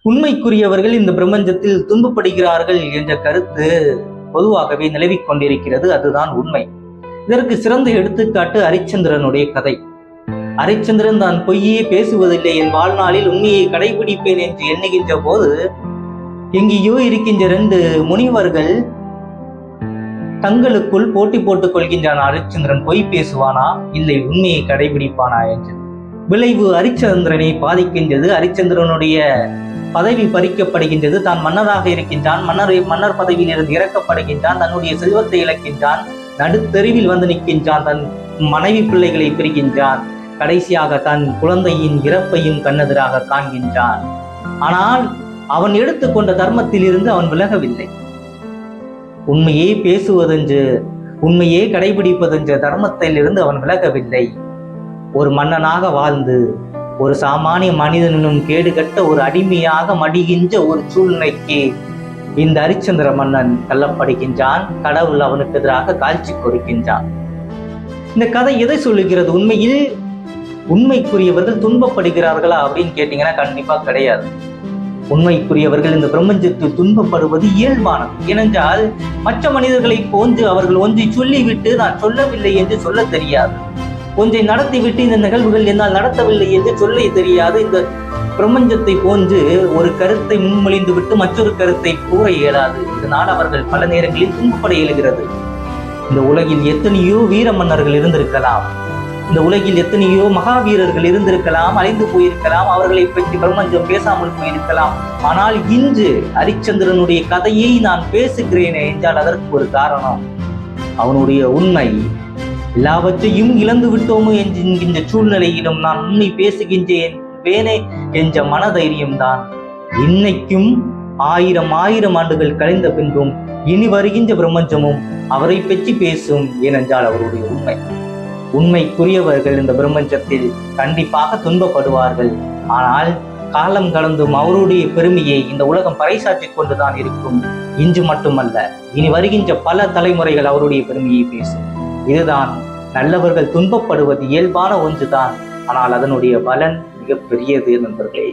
உண்மைக்குரியவர்கள் இந்த பிரபஞ்சத்தில் துன்பப்படுகிறார்கள் என்ற கருத்து பொதுவாகவே நிலவிக் கொண்டிருக்கிறது. அதுதான் உண்மை. இதற்கு சிறந்த எடுத்துக்காட்டு அரிச்சந்திரனுடைய கதை. அரிச்சந்திரன் தான் பொய்யே பேசுவதில்லை, என் வாழ்நாளில் உண்மையை கடைபிடிப்பேன் என்று எண்ணுகின்ற போது எங்கேயோ இருக்கின்ற 2 முனிவர்கள் தங்களுக்குள் போட்டி போட்டுக் கொள்கின்றன. அரிச்சந்திரன் பொய் பேசுவானா, இல்லை உண்மையை கடைபிடிப்பானா என்று. விளைவு அரிச்சந்திரனை பாதிக்கின்றது. அரிச்சந்திரனுடைய பதவி பறிக்கப்படுகின்றது. தான் மன்னராக இருக்கின்றான். மன்னர் பதவியில் இருந்து இறக்கப்படுகின்றான். தன்னுடைய செல்வத்தை இழக்கின்றான். நடுத்தெருவில் வந்து நிற்கின்றான். தன் மனைவி பிள்ளைகளை பிரிக்கின்றான். கடைசியாக தன் குழந்தையின் இறப்பையும் கண்ணெதிராக காண்கின்றான். ஆனால் அவன் எடுத்துக்கொண்ட தர்மத்தில் இருந்து அவன் விலகவில்லை. உண்மையே பேசுவதென்று, உண்மையே கடைபிடிப்பதென்ற தர்மத்தில் இருந்து அவன் விலகவில்லை. ஒரு மன்னனாக வாழ்ந்து ஒரு சாமானிய மனிதனும் கேடுகட்ட ஒரு அடிமையாக மடிகின்ற ஒரு சூழ்நிலைக்கு இந்த அரிச்சந்திர மன்னன் தள்ளப்படுகின்றான். கடவுள் அவனுக்கு எதிராக காட்சி கொடுக்கின்றான். இந்த கதை எதை சொல்லுகிறது? உண்மையில் உண்மைக்குரியவர்கள் துன்பப்படுகிறார்களா அப்படின்னு கேட்டீங்கன்னா கண்டிப்பா கிடையாது. உண்மைக்குரியவர்கள் இந்த பிரபஞ்சத்தில் துன்பப்படுவது இயல்பானது. ஏனென்றால் மற்ற மனிதர்களை போன்று அவர்கள் ஒன்றை சொல்லிவிட்டு நான் சொல்லவில்லை என்று சொல்ல தெரியாது. ஒன்றை நடத்திவிட்டு இந்த நிகழ்வுகள் என்னால் நடத்தவில்லை என்று சொல்ல தெரியாது. இந்த பிரபஞ்சத்தை போன்று ஒரு கருத்தை முன்மொழிந்து விட்டு மற்றொரு கருத்தை கூற இயலாது. இதனால் அவர்கள் பல நேரங்களில் துன்பப்பட இயலுகிறது. இந்த உலகில் எத்தனையோ வீர மன்னர்கள் இருந்திருக்கலாம். இந்த உலகில் எத்தனையோ மகாவீரர்கள் இருந்திருக்கலாம், அழிந்து போயிருக்கலாம். அவர்களை பற்றி பிரபஞ்சம் பேசாமல் போயிருக்கலாம். ஆனால் இன்று அரிச்சந்திரனுடைய கதையை நான் பேசுகிறேன் என்றால் அதற்கு ஒரு காரணம். அவனுடைய உண்மை. எல்லாவற்றையும் இழந்து விட்டோமோ என்கின்ற சூழ்நிலையிலும் நான் உண்மை பேசுகின்றேன் வேனே என்ற மனதைரியம்தான் இன்னைக்கும் 1000 ஆண்டுகள் கழிந்த பின்பும் இனி வருகின்ற பிரபஞ்சமும் அவரை பற்றி பேசும். ஏனென்றால் அவருடைய உண்மை. உண்மைக்குரியவர்கள் இந்த பிரபஞ்சத்தில் கண்டிப்பாக துன்பப்படுவார்கள். ஆனால் காலம் கடந்தும் அவருடைய பெருமையை இந்த உலகம் பறைசாற்றிக் கொண்டுதான் இருக்கும். இன்று மட்டுமல்ல, இனி வருகின்ற பல தலைமுறைகள் அவருடைய பெருமையை பேசும். இதுதான் நல்லவர்கள் துன்பப்படுவது இயல்பான ஒன்றுதான். ஆனால் அதனுடைய பலன் மிகப்பெரியது நண்பர்களே.